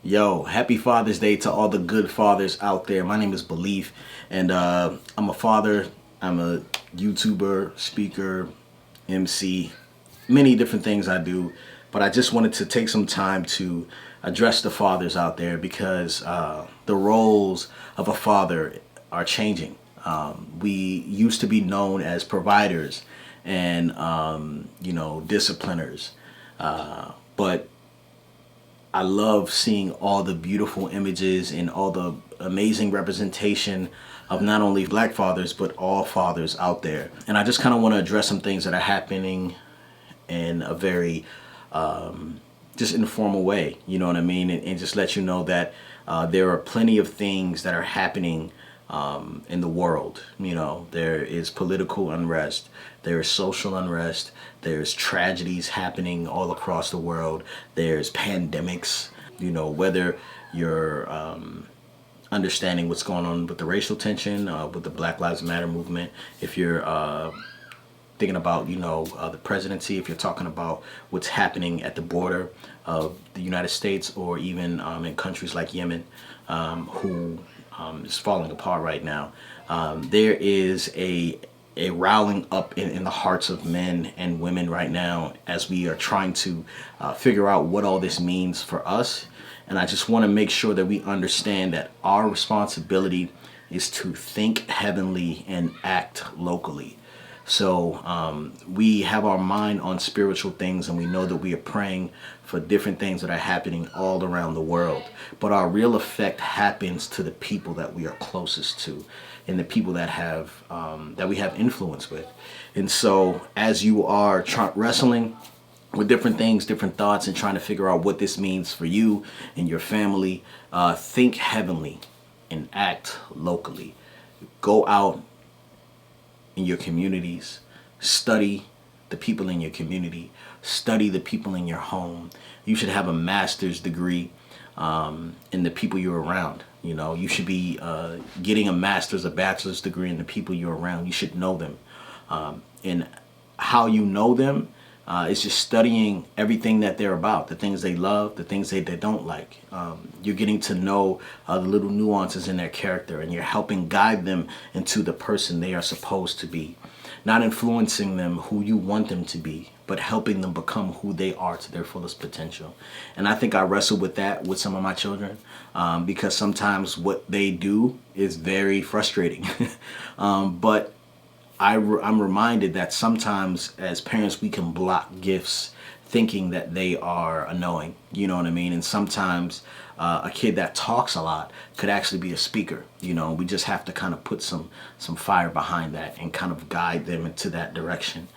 Yo, happy Father's Day to all the good fathers out there. My name is Belief, and I'm a father. I'm a YouTuber, speaker, MC, many different things I do. But I just wanted to take some time to address the fathers out there because the roles of a father are changing. We used to be known as providers and, discipliners. But I love seeing all the beautiful images and all the amazing representation of not only black fathers, but all fathers out there. And I just kind of want to address some things that are happening in a very just informal way, you know what I mean? And just let you know that there are plenty of things that are happening in the world. You know, there is political unrest, there is social unrest, there's tragedies happening all across the world, there's pandemics, you know, whether you're understanding what's going on with the racial tension, with the Black Lives Matter movement, if you're thinking about, the presidency, if you're talking about what's happening at the border of the United States or even in countries like Yemen, who is falling apart right now. There is a riling up in the hearts of men and women right now as we are trying to figure out what all this means for us. And I just want to make sure that we understand that our responsibility is to think heavenly and act locally. So we have our mind on spiritual things, and we know that we are praying for different things that are happening all around the world. But our real effect happens to the people that we are closest to, and the people that have that we have influence with. And so, as you are wrestling with different things, different thoughts, and trying to figure out what this means for you and your family, think heavenly and act locally. Go out in your communities, study the people in your community, study the people in your home. You should have a master's degree in the people you're around. You know, you should be getting a master's, a bachelor's degree in the people you're around. You should know them. And how you know them is just studying everything that they're about, the things they love, the things they don't like. You're getting to know the little nuances in their character, and you're helping guide them into the person they are supposed to be. Not influencing them who you want them to be, but helping them become who they are to their fullest potential. And I think I wrestle with that with some of my children because sometimes what they do is very frustrating. But I'm reminded that sometimes as parents we can block gifts thinking that they are annoying, you know what I mean? And sometimes a kid that talks a lot could actually be a speaker. You know, we just have to kind of put some fire behind that and kind of guide them into that direction.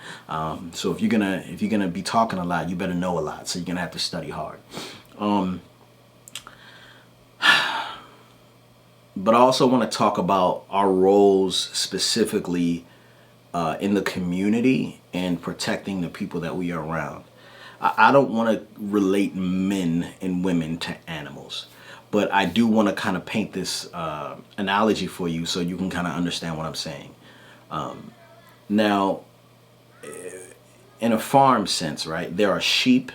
So if you're gonna be talking a lot, you better know a lot. So you're gonna have to study hard. But I also want to talk about our roles specifically in the community and protecting the people that we are around. I don't want to relate men and women to animals, but I do want to kind of paint this analogy for you so you can kind of understand what I'm saying. Now, in a farm sense, right, there are sheep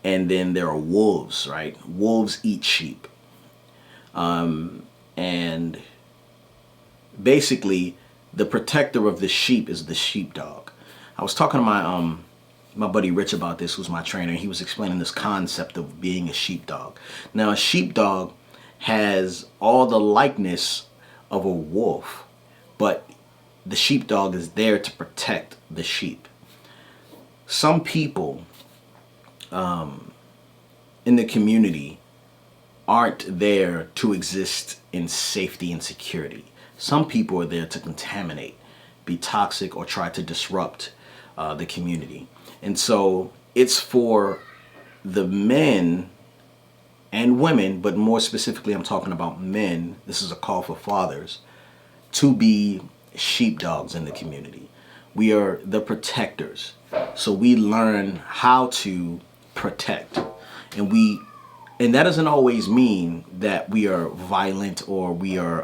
and then there are wolves, right? Wolves eat sheep. And basically, the protector of the sheep is the sheepdog. I was talking to my buddy Rich about this, who's my trainer. He was explaining this concept of being a sheepdog. Now, a sheepdog has all the likeness of a wolf, but the sheepdog is there to protect the sheep. Some people in the community aren't there to exist in safety and security. Some people are there to contaminate, be toxic, or try to disrupt the community. And so it's for the men and women, but more specifically, I'm talking about men. This is a call for fathers to be sheepdogs in the community. We are the protectors. So we learn how to protect. And that doesn't always mean that we are violent or we are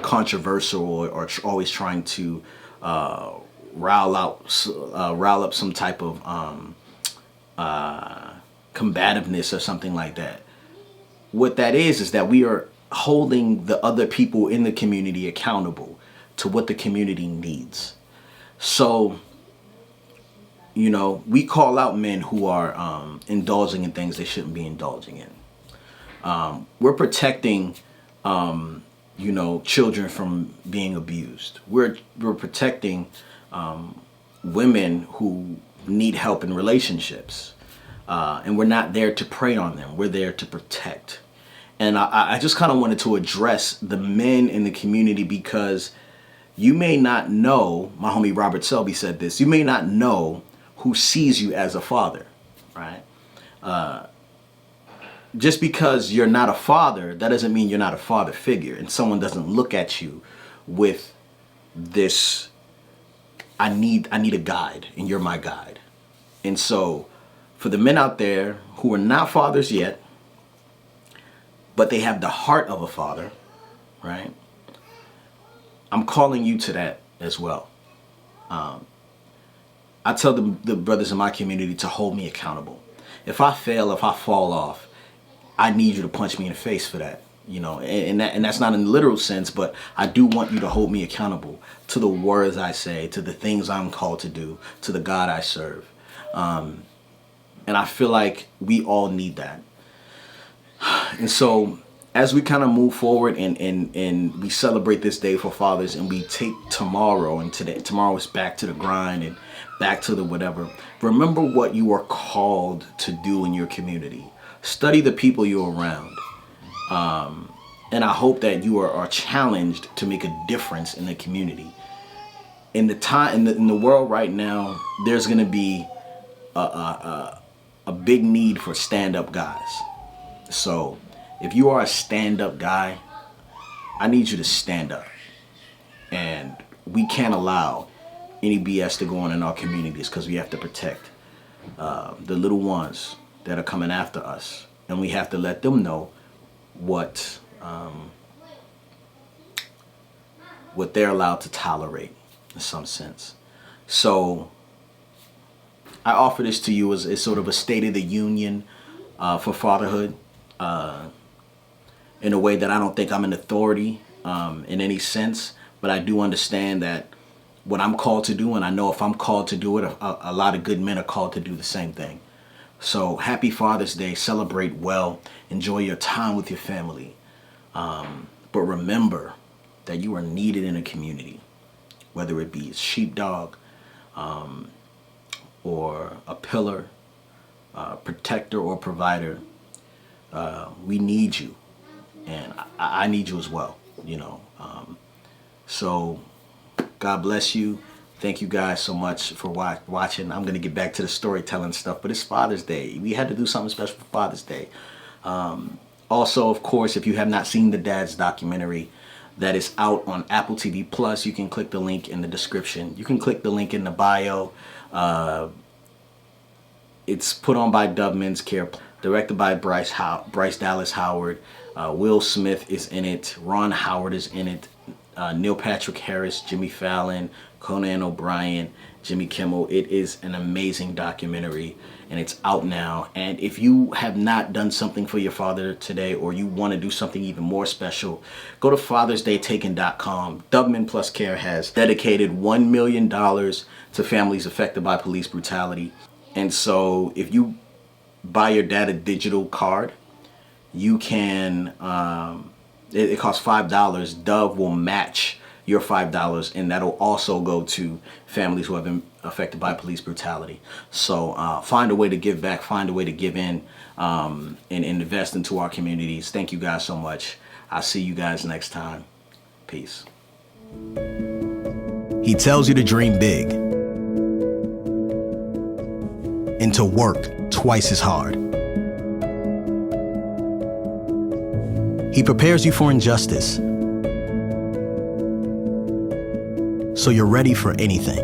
controversial or always trying to rile up some type of combativeness or something like that. what that is that we are holding the other people in the community accountable to what the community needs. So, we call out men who are indulging in things they shouldn't be indulging in. We're protecting, children from being abused. We're protecting women who need help in relationships. And we're not there to prey on them. We're there to protect. And I just kind of wanted to address the men in the community, because you may not know, my homie Robert Selby said this, you may not know who sees you as a father, right? Just because you're not a father, that doesn't mean you're not a father figure. And someone doesn't look at you with this, I need a guide, and you're my guide. And so for the men out there who are not fathers yet, but they have the heart of a father, right? I'm calling you to that as well. I tell the brothers in my community to hold me accountable. If I fail, if I fall off, I need you to punch me in the face for that. And that's not in the literal sense, but I do want you to hold me accountable to the words I say, to the things I'm called to do, to the God I serve. And I feel like we all need that. And so as we kind of move forward and we celebrate this day for fathers, and we take tomorrow, and tomorrow is back to the grind and back to the whatever, remember what you are called to do in your community. Study the people you're around. And I hope that you are challenged to make a difference in the community. In the world right now, there's going to be a big need for stand-up guys. So if you are a stand-up guy, I need you to stand up. And we can't allow any BS to go on in our communities, because we have to protect the little ones that are coming after us. And we have to let them know what they're allowed to tolerate in some sense. So I offer this to you as sort of a State of the Union for fatherhood, in a way that I don't think I'm an authority in any sense, but I do understand that what I'm called to do, and I know if I'm called to do it, a lot of good men are called to do the same thing. So happy Father's Day. Celebrate well. Enjoy your time with your family. But remember that you are needed in a community, whether it be a sheepdog, or a pillar, protector or provider. We need you, and I need you as well, so God bless you. Thank you guys so much for watching. I'm going to get back to the storytelling stuff, but it's Father's Day. We had to do something special for Father's Day. Also, of course, if you have not seen the Dad's documentary, that is out on Apple TV Plus, you can click the link in the description. You can click the link in the bio. It's put on by Dub Men's Care, directed by Bryce Dallas Howard. Will Smith is in it. Ron Howard is in it. Neil Patrick Harris, Jimmy Fallon, Conan O'Brien, Jimmy Kimmel. It is an amazing documentary, and it's out now. And if you have not done something for your father today, or you want to do something even more special, go to fathersdaytaken.com. Dubman Plus Care has dedicated $1 million to families affected by police brutality. And so if you buy your dad a digital card, you can, it costs $5. Dove will match your $5, and that'll also go to families who have been affected by police brutality. So find a way to give back, find a way to give in, and invest into our communities. Thank you guys so much. I'll see you guys next time. Peace. He tells you to dream big and to work twice as hard. He prepares you for injustice, so you're ready for anything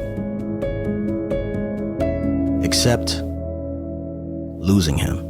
except losing him.